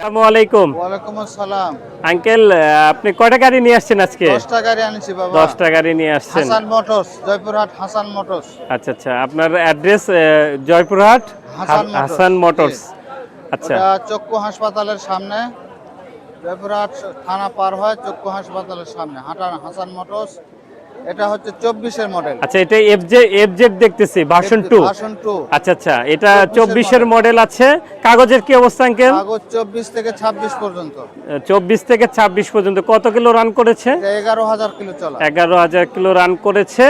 আসসালামু আলাইকুম। ওয়ালাইকুম আসসালাম। আঙ্কেল, আপনি কয়টা গাড়ি নিয়ে আসছেন আজকে? 10টা গাড়ি আনছি বাবা। 10টা গাড়ি নিয়ে আসছেন। Hasan motors, Joypurhat Hasan motors. আচ্ছা আচ্ছা, আপনার অ্যাড্রেস জয়পুরহাট হাসান মোটরস। হাসান জি। মোটরস। আচ্ছা ওটা চক্ষু হাসপাতালের সামনে, জয়পুরহাট থানা পার হয় চক্ষু হাসপাতালের সামনে হাসান মোটরস। এটা হচ্ছে 24-এর মডেল। আচ্ছা, এটা এফজেড দেখতেছি ভার্সন 2। ভার্সন 2। আচ্ছা আচ্ছা, এটা 24-এর 24-এর মডেল আছে। কাগজের কি অবস্থা আঙ্কেল? কাগজ 24 থেকে 26 পর্যন্ত। 24 থেকে 26 পর্যন্ত। কত কিলো রান করেছে? এটা 11,000 কিলো চলা। 11,000 কিলো রান করেছে।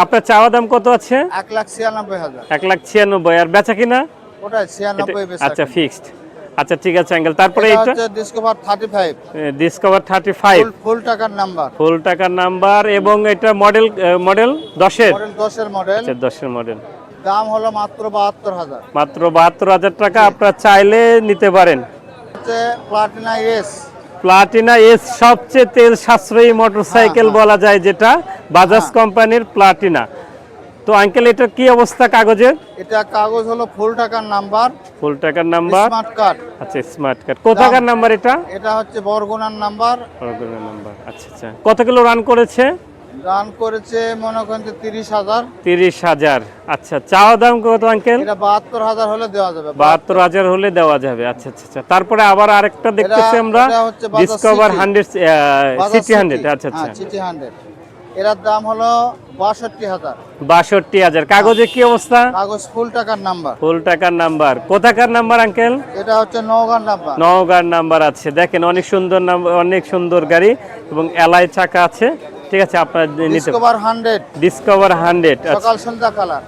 আপনার চাওয়া দাম কত আছে? 1,96,000। 1,96,000। আর বেচা কিনা? ওটা 96 বেচা। আচ্ছা, ফিক্সড। আচ্ছা ঠিক আছে আঙ্কেল, তারপরে এটা এটা হচ্ছে ডিসকভার 35। ডিসকভার 35 ফুল টাকার নাম্বার। ফুল টাকার নাম্বার, এবং এটা মডেল 10-এর। মডেল 10-এর মডেল। আচ্ছা, 10-এর মডেল। দাম হলো মাত্র 72,000। মাত্র 72,000 টাকা। আপনারা চাইলে নিতে পারেন। হচ্ছে প্লাটিনা এস। প্লাটিনা এস সবচেয়ে তেল সাশ্রয়ী মোটরসাইকেল হ্যাঁ। বলা যায়, যেটা বাজাজ হ্যাঁ। কোম্পানির প্লাটিনা। তো আঙ্কেল, এটার কি অবস্থা কাগজের? এটা কাগজ হলো ফুল টাকার নাম্বার। ফুল টাকার নাম্বার। Smart card. আচ্ছা, স্মার্ট কার্ড। কোথাকার নাম্বার এটা? এটা হচ্ছে বরগুনার নাম্বার। বরগুনার নাম্বার। আচ্ছা আচ্ছা, কত কিলো রান করেছে? রান করেছে মনে করেন 30,000। 30,000। আচ্ছা, চাওয়া দাম কত আঙ্কেল? এটা 72,000 হলে দেওয়া যাবে। 72,000 হলে দেওয়া যাবে। আচ্ছা আচ্ছা আচ্ছা, তারপরে আবার আরেকটা দেখতেছি আমরা, এটা হচ্ছে বাজাজ ডিসকভার সিটি। 100 সিটি 100। আচ্ছা আচ্ছা, হ্যাঁ, সিটি 100। এর দাম হলো 62,000। 62,000। কাগজে কি অবস্থা? কাগজ ফুল টাকার নাম্বার। ফুল টাকার নাম্বার। কোথাকার নাম্বার আঙ্কেল? এটা হচ্ছে নওগাঁর নাম্বার। নওগাঁর নাম্বার আছে। দেখেন, অনেক সুন্দর নাম্বার, অনেক সুন্দর গাড়ি, এবং এলআই চাকা আছে। ঠিক আছে, আপনার নিতে ডিসকভার 100। ডিসকভার 100। সকাল সন্ধ্যা কালার।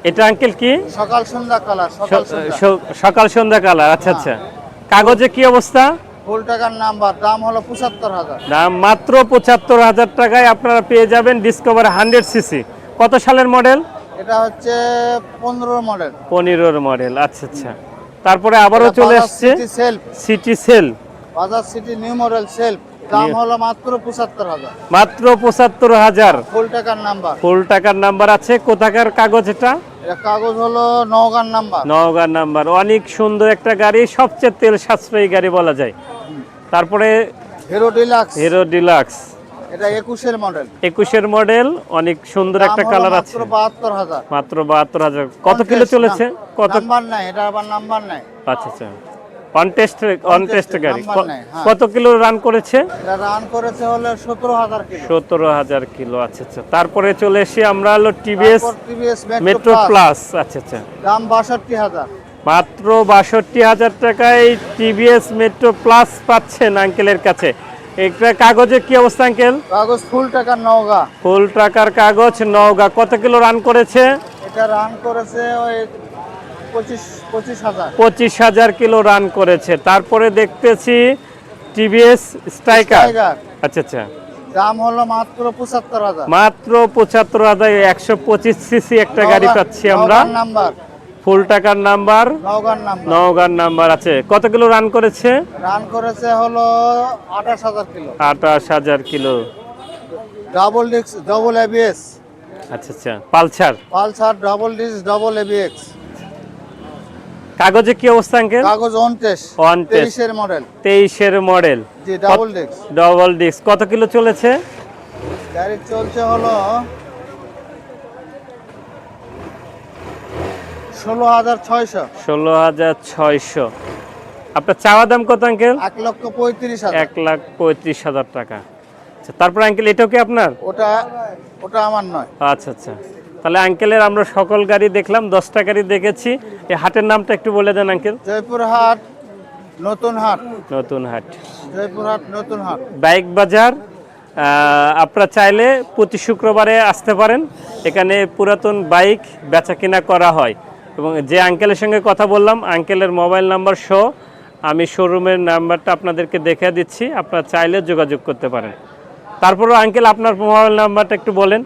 এটা আঙ্কেল কি? সকাল সন্ধ্যা কালার। সকাল সন্ধ্যা। সকাল সন্ধ্যা কালার। আচ্ছা আচ্ছা, কাগজে কি অবস্থা? ফুল টাকার নাম্বার। দাম হলো 75,000। দাম মাত্র 75,000 টাকায় আপনারা পেয়ে যাবেন ডিসকভার 100 সিসি। কত সালের মডেল? এটা হচ্ছে 15 মডেল। 15-র মডেল। আচ্ছা আচ্ছা, তারপরে আবারও চলে আসছে সিটি সেল। Bajaj CT new model self. দাম হলো মাত্র 75,000। মাত্র 75,000। ফুল টাকার নাম্বার। ফুল টাকার নাম্বার আছে। কোথাকার কাগজ এটা? এটা কাগজ হলো নওগাঁর নাম্বার। নওগাঁর নাম্বার। অনেক সুন্দর একটা গাড়ি, সবচেয়ে তেল সাশ্রয়ী গাড়ি বলা যায়। তারপরে হিরো ডিলাক্স। Hero deluxe. এটা 21-এর মডেল। 21-এর মডেল। অনেক সুন্দর একটা কালার আছে। মাত্র 72,000। মাত্র 72,000। কত কিলো চলেছে? কত? নাম্বার নাই, এটা আবার নাম্বার নাই। আচ্ছা আচ্ছা, অনটেস্ট গাড়ি। নাম্বার নাই, হ্যাঁ। কত কিলো রান করেছে? এটা রান করেছে হলো 17,000 কিলো। 17,000 কিলো। আচ্ছা আচ্ছা, তারপরে চলে এসে আমরা হলো টিভিএস টিভিএস মেট্রো প্লাস। আচ্ছা আচ্ছা, দাম 62,000। মাত্র 62,000 টাকায় টিভিএস মেট্রো প্লাস পাচ্ছেন আঙ্কেলের কাছে। একটা কাগজের কি অবস্থা আঙ্কেল? কাগজ ফুল টাকার নওগাঁ। ফুল টাকার কাগজ, নওগাঁ। কত কিলো রান করেছে? এটা রান করেছে ওই 25,000। 25,000 কিলো রান করেছে। তারপরে দেখতেছি টিভিএস স্ট্রাইকার। আচ্ছা আচ্ছা, দাম হলো মাত্র 75,000। মাত্র 75,000। 125 সিসি একটা গাড়ি পাচ্ছি আমরা। নাম্বার। ফুল টাকার নাম্বার। নওগাঁর নাম্বার আছে। কত কিলো রান করেছে? রান করেছে হলো 28,000 kilo. 28,000 kilo. Double disc double ABS. আচ্ছা আচ্ছা, Pulsar double disc double ABS. কাগজে কি অবস্থা আঙ্কেল? কাগজ অন টেস্ট। 23-এর মডেল। 23-এর মডেল। জি, ডাবল ডিস্ক। Double disc. কত কিলো চলেছে? গাড়ি চলছে হলো 16,600। 16,600। আপনার চাওয়া দাম কত আঙ্কেল? 1,35,000। 1,35,000 টাকা। আচ্ছা, তারপর আঙ্কেল, এটাও কি আপনার? ওটা আমার নয়। আচ্ছা আচ্ছা, তাহলে আঙ্কেলের আমরা সকল গাড়ি দেখলাম, 10টা গাড়ি দেখেছি। এই হাটের নামটা একটু বলে দেন আঙ্কেল। জয়পুরহাট নতুন হাট। নতুন হাট। জয়পুরহাট নতুন হাট। বাইক বাজার। আপনারা চাইলে প্রতি শুক্রবারে আসতে পারেন। এখানে পুরাতন বাইক বেচা কিনা করা হয়। এবং যে আঙ্কেলের সঙ্গে কথা বললাম, আঙ্কেলের মোবাইল নাম্বার সহ আমি শোরুমের নাম্বারটা আপনাদেরকে দেখে দিচ্ছি, আপনারা চাইলে যোগাযোগ করতে পারেন। তারপরেও আঙ্কেল, আপনার মোবাইল নাম্বারটা একটু বলেন।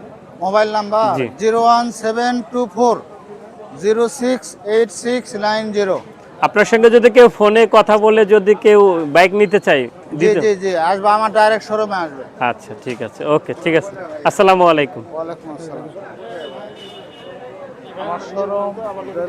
Mobile number 01724 068690। আপনার সঙ্গে যদি কেউ ফোনে কথা বলে, যদি কেউ বাইক নিতে চায়, জি জি জি, আসবে, আমার ডাইরেক্ট শোরুমে আসবে। আচ্ছা ঠিক আছে, ওকে, ঠিক আছে। আসসালামু আলাইকুম। ওয়ালাইকুম আসসালাম। আমার শোরুম